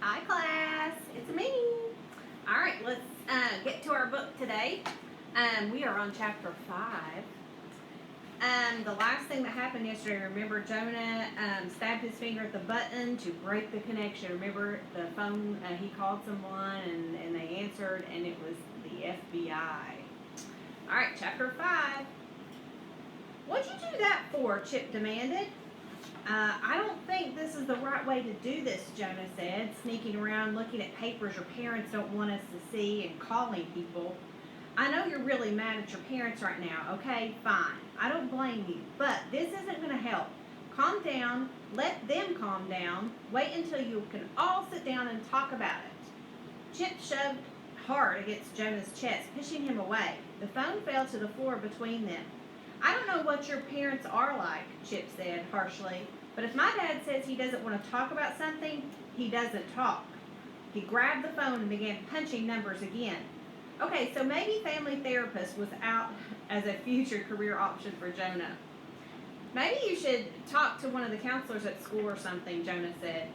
Hi class, it's me. All right, let's get to our book today. We are on chapter 5. The last thing that happened yesterday, remember Jonah stabbed his finger at the button to break the connection. Remember the phone, he called someone and they answered and it was the FBI. All right, chapter 5. What'd you do that for? Chip demanded. I don't think this is the right way to do this, Jonah said, sneaking around looking at papers your parents don't want us to see and calling people. I know you're really mad at your parents right now, okay? Fine. I don't blame you, but this isn't going to help. Calm down. Let them calm down. Wait until you can all sit down and talk about it. Chip shoved hard against Jonah's chest, pushing him away. The phone fell to the floor between them. I don't know what your parents are like, Chip said harshly, but if my dad says he doesn't want to talk about something, he doesn't talk. He grabbed the phone and began punching numbers again. Okay, so maybe family therapist was out as a future career option for Jonah. Maybe you should talk to one of the counselors at school or something, Jonah said.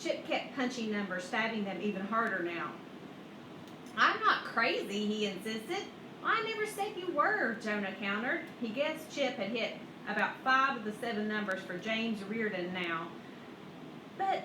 Chip kept punching numbers, stabbing them even harder now. I'm not crazy, he insisted. I never said you were, Jonah countered. He guessed Chip had hit about 5 of the 7 numbers for James Reardon now. But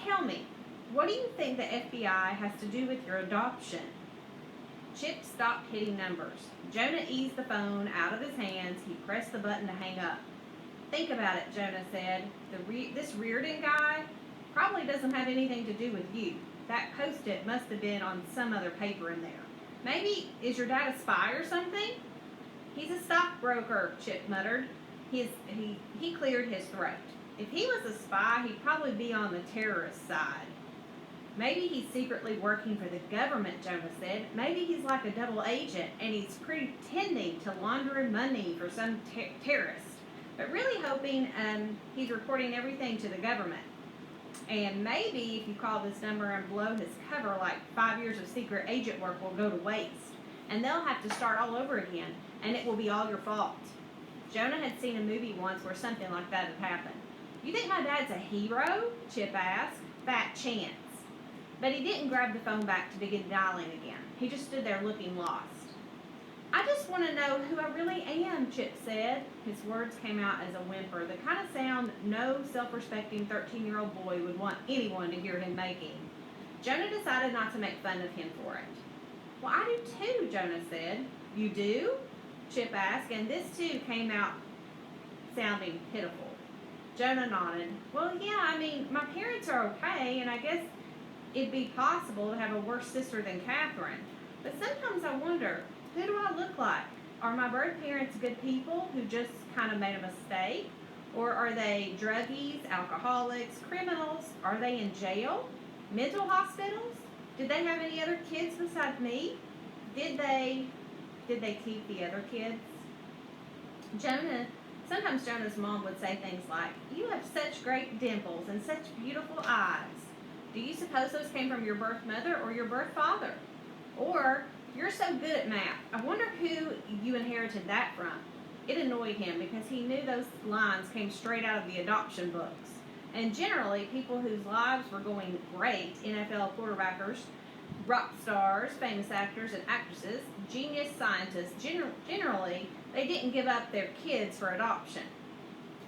tell me, what do you think the FBI has to do with your adoption? Chip stopped hitting numbers. Jonah eased the phone out of his hands. He pressed the button to hang up. Think about it, Jonah said. This Reardon guy probably doesn't have anything to do with you. That post-it must have been on some other paper in there. Maybe, is your dad a spy or something? He's a stockbroker, Chip muttered. He cleared his throat. If he was a spy, he'd probably be on the terrorist side. Maybe he's secretly working for the government, Jonah said. Maybe he's like a double agent and he's pretending to launder money for some terrorist. But really hoping he's reporting everything to the government. And maybe if you call this number and blow his cover, like 5 years of secret agent work will go to waste. And they'll have to start all over again, and it will be all your fault. Jonah had seen a movie once where something like that had happened. You think my dad's a hero? Chip asked. Fat chance. But he didn't grab the phone back to begin dialing again. He just stood there looking lost. I just want to know who I really am, Chip said. His words came out as a whimper, the kind of sound no self-respecting 13-year-old boy would want anyone to hear him making. Jonah decided not to make fun of him for it. Well, I do too, Jonah said. You do? Chip asked, and this too came out sounding pitiful. Jonah nodded. Well, yeah, I mean, my parents are okay, and I guess it'd be possible to have a worse sister than Catherine. But sometimes I wonder, who do I look like? Are my birth parents good people who just kind of made a mistake? Or are they druggies, alcoholics, criminals? Are they in jail? Mental hospitals? Did they have any other kids besides me? Did they keep the other kids? Sometimes Jonah's mom would say things like, you have such great dimples and such beautiful eyes. Do you suppose those came from your birth mother or your birth father? Or, you're so good at math. I wonder who you inherited that from. It annoyed him because he knew those lines came straight out of the adoption books. And generally, people whose lives were going great, NFL quarterbackers, rock stars, famous actors and actresses, genius scientists, generally, they didn't give up their kids for adoption.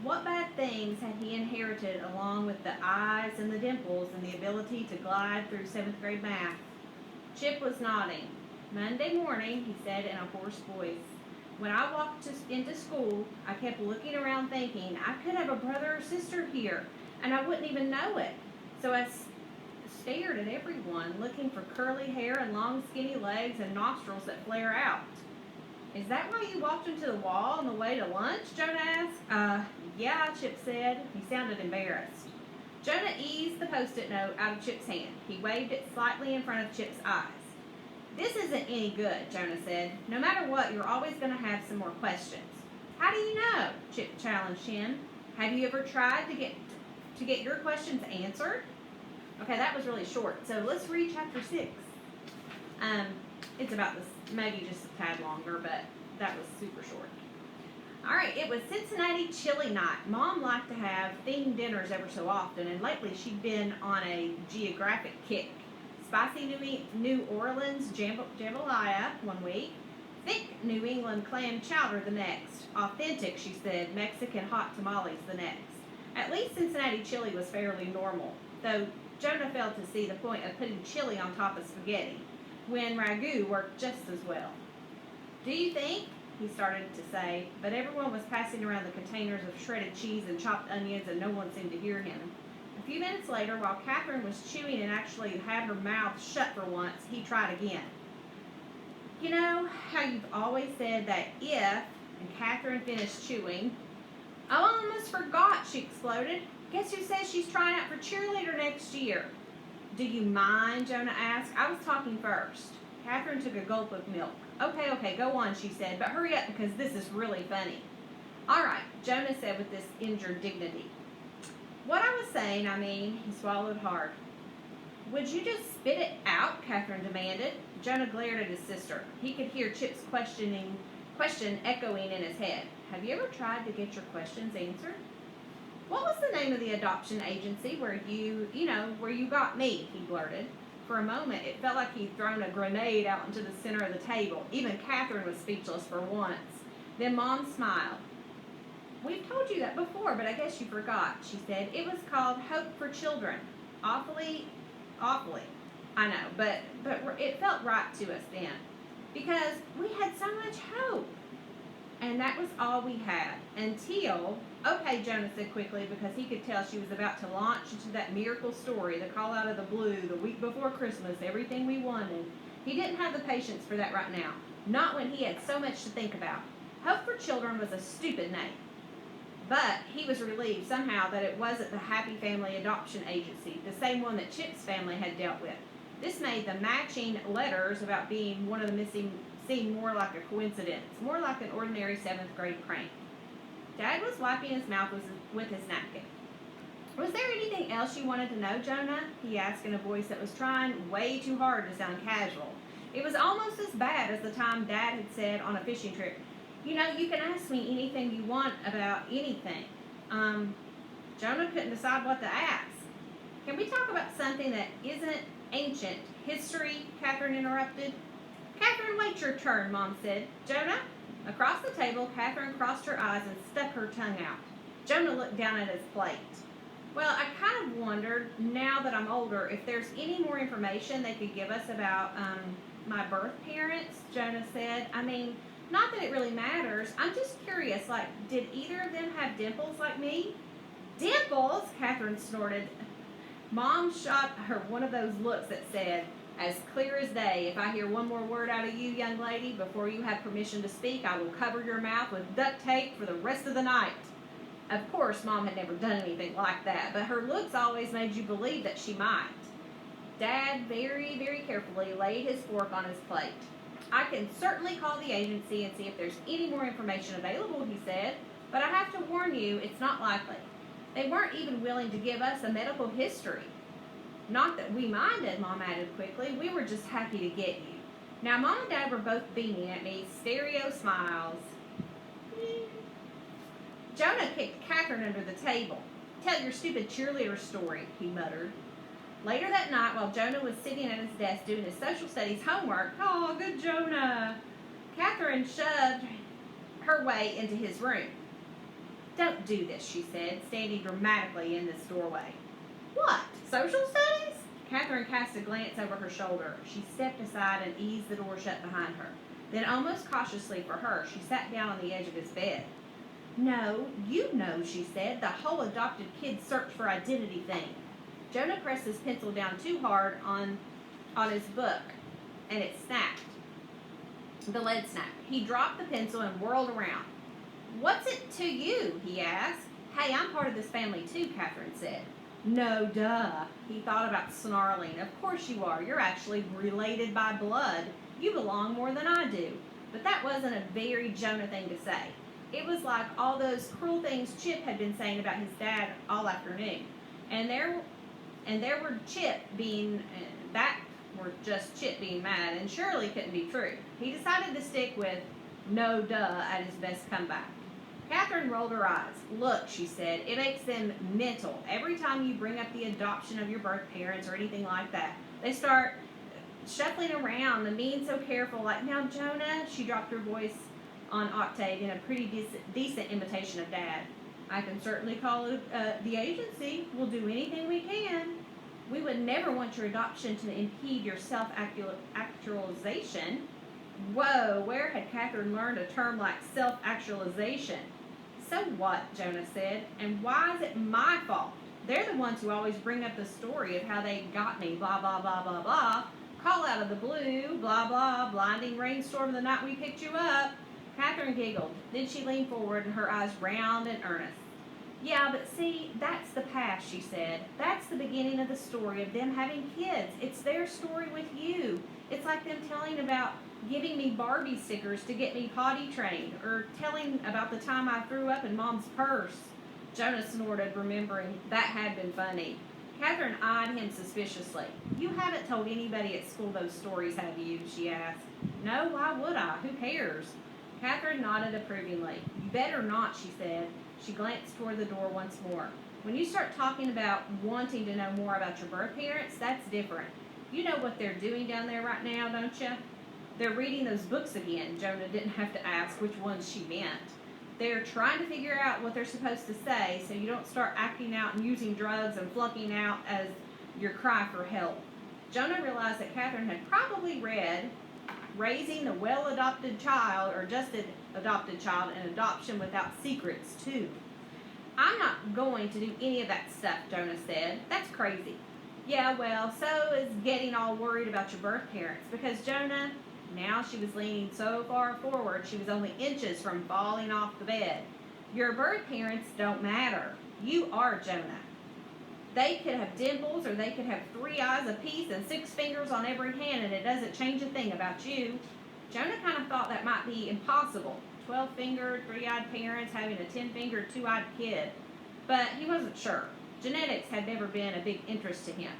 What bad things had he inherited along with the eyes and the dimples and the ability to glide through 7th grade math? Chip was nodding. Monday morning, he said in a hoarse voice, when I walked into school, I kept looking around thinking, I could have a brother or sister here, and I wouldn't even know it. So I stared at everyone, looking for curly hair and long skinny legs and nostrils that flare out. Is that why you walked into the wall on the way to lunch? Jonah asked. Yeah, Chip said. He sounded embarrassed. Jonah eased the post-it note out of Chip's hand. He waved it slightly in front of Chip's eyes. This isn't any good, Jonah said. No matter what, you're always going to have some more questions. How do you know? Chip challenged him. Have you ever tried to get your questions answered? Okay, that was really short. So let's read chapter 6. It's about this, maybe just a tad longer, but that was super short. All right, it was Cincinnati chili night. Mom liked to have themed dinners ever so often, and lately she'd been on a geographic kick. Spicy New Orleans jambalaya one week, thick New England clam chowder the next, authentic, she said, Mexican hot tamales the next. At least Cincinnati chili was fairly normal, though Jonah failed to see the point of putting chili on top of spaghetti, when ragu worked just as well. Do you think? He started to say, but everyone was passing around the containers of shredded cheese and chopped onions, and no one seemed to hear him. A few minutes later, while Catherine was chewing and actually had her mouth shut for once, he tried again. You know how you've always said that if, and Catherine finished chewing. I almost forgot, she exploded. Guess who says she's trying out for cheerleader next year? Do you mind? Jonah asked. I was talking first. Catherine took a gulp of milk. Okay, go on, she said, but hurry up because this is really funny. All right, Jonah said with this injured dignity. What I was saying, he swallowed hard. Would you just spit it out? Catherine demanded. Jonah glared at his sister. He could hear Chip's question echoing in his head. Have you ever tried to get your questions answered? What was the name of the adoption agency where you got me? He blurted. For a moment, it felt like he'd thrown a grenade out into the center of the table. Even Catherine was speechless for once. Then Mom smiled. We've told you that before, but I guess you forgot, she said. It was called Hope for Children. Awfully, I know, but it felt right to us then. Because we had so much hope. And that was all we had. Until, okay, Jonah said quickly, because he could tell she was about to launch into that miracle story, the call out of the blue, the week before Christmas, everything we wanted. He didn't have the patience for that right now. Not when he had so much to think about. Hope for Children was a stupid name. But he was relieved somehow that it wasn't the Happy Family Adoption Agency, the same one that Chip's family had dealt with. This made the matching letters about being one of the missing seem more like a coincidence, more like an ordinary 7th grade prank. Dad was wiping his mouth with his napkin. Was there anything else you wanted to know, Jonah? He asked in a voice that was trying way too hard to sound casual. It was almost as bad as the time Dad had said on a fishing trip, you can ask me anything you want about anything. Jonah couldn't decide what to ask. Can we talk about something that isn't ancient history? Catherine interrupted. Catherine, wait your turn, Mom said. Jonah? Across the table, Catherine crossed her eyes and stuck her tongue out. Jonah looked down at his plate. Well, I kind of wondered, now that I'm older, if there's any more information they could give us about my birth parents, Jonah said. Not that it really matters. I'm just curious, did either of them have dimples like me? Dimples? Catherine snorted. Mom shot her one of those looks that said, as clear as day, if I hear one more word out of you, young lady, before you have permission to speak, I will cover your mouth with duct tape for the rest of the night. Of course, Mom had never done anything like that, but her looks always made you believe that she might. Dad very, very carefully laid his fork on his plate. I can certainly call the agency and see if there's any more information available, he said, but I have to warn you, it's not likely. They weren't even willing to give us a medical history. Not that we minded, Mom added quickly. We were just happy to get you. Now, Mom and Dad were both beaming at me, stereo smiles. Jonah kicked Catherine under the table. Tell your stupid cheerleader story, he muttered. Later that night, while Jonah was sitting at his desk doing his social studies homework, oh, good Jonah, Catherine shoved her way into his room. Don't do this, she said, standing dramatically in this doorway. What? Social studies? Catherine cast a glance over her shoulder. She stepped aside and eased the door shut behind her. Then, almost cautiously for her, she sat down on the edge of his bed. No, you know, she said, the whole adopted kid search for identity thing. Jonah pressed his pencil down too hard on his book, and it snapped. The lead snapped. He dropped the pencil and whirled around. What's it to you? He asked. Hey, I'm part of this family too, Catherine said. No, duh. He thought about snarling. Of course you are. You're actually related by blood. You belong more than I do. But that wasn't a very Jonah thing to say. It was like all those cruel things Chip had been saying about his dad all afternoon. And there were Chip being, that were just Chip being mad, and surely couldn't be true. He decided to stick with no duh at his best comeback. Catherine rolled her eyes. Look, she said, it makes them mental. Every time you bring up the adoption of your birth parents or anything like that, they start shuffling around and being so careful. Like, now, Jonah, she dropped her voice on octave in a pretty decent imitation of Dad. I can certainly call it the agency. We'll do anything we can. We would never want your adoption to impede your self-actualization. Whoa, where had Catherine learned a term like self-actualization? So what, Jonah said, and why is it my fault? They're the ones who always bring up the story of how they got me, blah, blah, blah, blah, blah. Call out of the blue, blah, blah, blinding rainstorm the night we picked you up. Catherine giggled. Then she leaned forward and her eyes round and earnest. Yeah, but see, that's the past, she said. That's the beginning of the story of them having kids. It's their story with you. It's like them telling about giving me Barbie stickers to get me potty trained, or telling about the time I threw up in Mom's purse. Jonah snorted, remembering that had been funny. Catherine eyed him suspiciously. You haven't told anybody at school those stories, have you? She asked. No, why would I? Who cares? Catherine nodded approvingly. You better not, she said. She glanced toward the door once more. When you start talking about wanting to know more about your birth parents, that's different. You know what they're doing down there right now, don't you? They're reading those books again. Jonah didn't have to ask which ones she meant. They're trying to figure out what they're supposed to say so you don't start acting out and using drugs and flunking out as your cry for help. Jonah realized that Catherine had probably read Raising the Well-Adopted Child, or Just an Adopted Child, and Adoption Without Secrets, too. I'm not going to do any of that stuff, Jonah said. That's crazy. Yeah, well, so is getting all worried about your birth parents, because Jonah, now she was leaning so far forward she was only inches from falling off the bed. Your birth parents don't matter. You are Jonah. They could have dimples, or they could have 3 eyes apiece and 6 fingers on every hand, and it doesn't change a thing about you. Jonah kind of thought that might be impossible. 12-fingered, 3-eyed parents having a 10-fingered, 2-eyed kid. But he wasn't sure. Genetics had never been a big interest to him.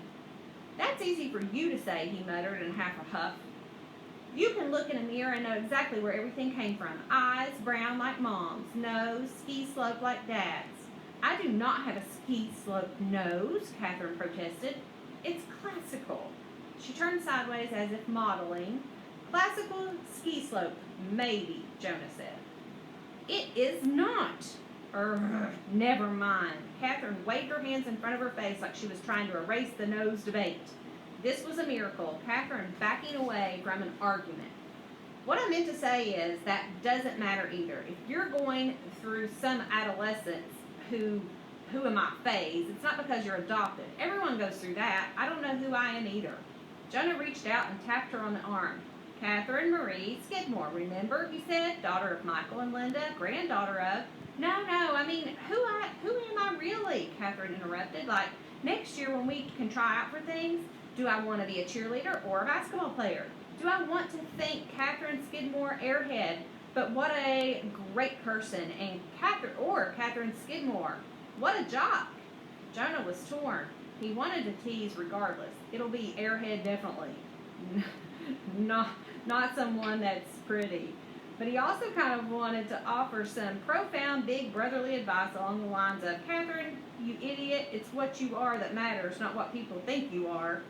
That's easy for you to say, he muttered in half a huff. You can look in a mirror and know exactly where everything came from. Eyes brown like Mom's, nose ski slope like Dad's. I do not have a ski slope nose, Catherine protested. It's classical. She turned sideways as if modeling. Classical ski slope, maybe, Jonah said. It is not. Never mind. Catherine waved her hands in front of her face like she was trying to erase the nose debate. This was a miracle, Catherine backing away from an argument. What I meant to say is that doesn't matter either. If you're going through some adolescence who am I phase, it's not because you're adopted. Everyone goes through that. I don't know who I am either. Jonah reached out and tapped her on the arm. Catherine Marie Skidmore, remember, he said, daughter of Michael and Linda, granddaughter of... No, I mean, who am I really? Catherine interrupted. Like, next year when we can try out for things, do I want to be a cheerleader or a basketball player? Do I want to thank Catherine Skidmore, airhead, but what a great person, and Catherine Skidmore, what a jock. Jonah was torn. He wanted to tease regardless. It'll be airhead definitely. Not someone that's pretty. But he also kind of wanted to offer some profound, big brotherly advice along the lines of, Catherine, you idiot, it's what you are that matters, not what people think you are.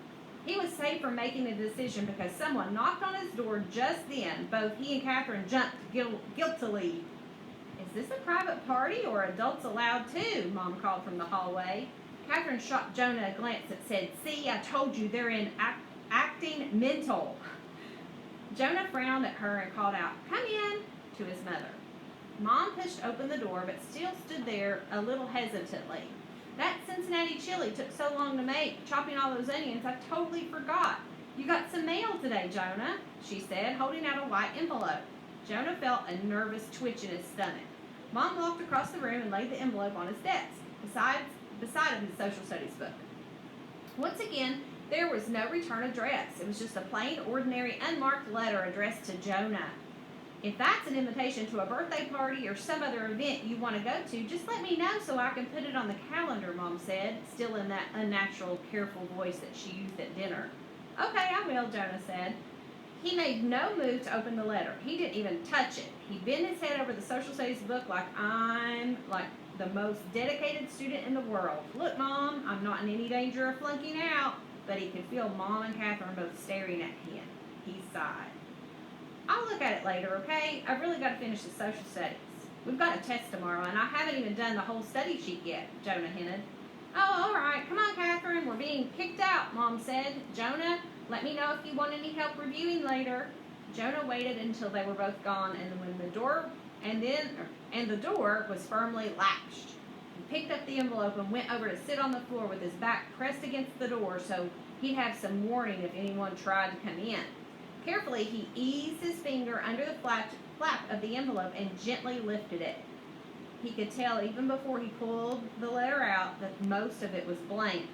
He was safe from making a decision because someone knocked on his door just then. Both he and Catherine jumped guiltily. Is this a private party or adults allowed too? Mom called from the hallway. Catherine shot Jonah a glance that said, see, I told you they're in acting mental. Jonah frowned at her and called out, come in, to his mother. Mom pushed open the door but still stood there a little hesitantly. That Cincinnati chili took so long to make, chopping all those onions, I totally forgot. You got some mail today, Jonah, she said, holding out a white envelope. Jonah felt a nervous twitch in his stomach. Mom walked across the room and laid the envelope on his desk, beside of his social studies book. Once again, there was no return address. It was just a plain, ordinary, unmarked letter addressed to Jonah. If that's an invitation to a birthday party or some other event you want to go to, just let me know so I can put it on the calendar, Mom said, still in that unnatural, careful voice that she used at dinner. Okay, I will, Jonah said. He made no move to open the letter. He didn't even touch it. He bent his head over the social studies book like I'm like the most dedicated student in the world. Look, Mom, I'm not in any danger of flunking out. But he could feel Mom and Catherine both staring at him. He sighed. I'll look at it later, okay? I've really got to finish the social studies. We've got a test tomorrow, and I haven't even done the whole study sheet yet, Jonah hinted. Oh, all right. Come on, Catherine. We're being kicked out, Mom said. Jonah, let me know if you want any help reviewing later. Jonah waited until they were both gone, and when the door was firmly latched. He picked up the envelope and went over to sit on the floor with his back pressed against the door so he'd have some warning if anyone tried to come in. Carefully, he eased his finger under the flap of the envelope and gently lifted it. He could tell even before he pulled the letter out that most of it was blank.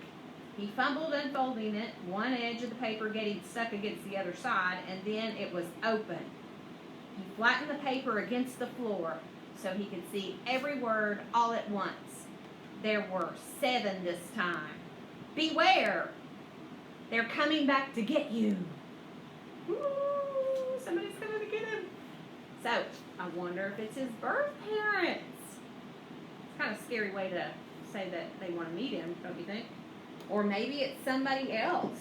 He fumbled unfolding it, one edge of the paper getting stuck against the other side, and then it was open. He flattened the paper against the floor so he could see every word all at once. There were 7 this time. Beware! They're coming back to get you. Ooh, somebody's coming to get him. So, I wonder if it's his birth parents. It's kind of a scary way to say that they want to meet him, don't you think? Or maybe it's somebody else.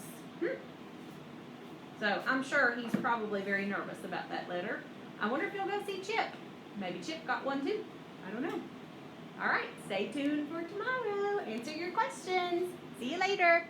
So, I'm sure he's probably very nervous about that letter. I wonder if he'll go see Chip. Maybe Chip got one too. I don't know. All right, stay tuned for tomorrow. Answer your questions. See you later.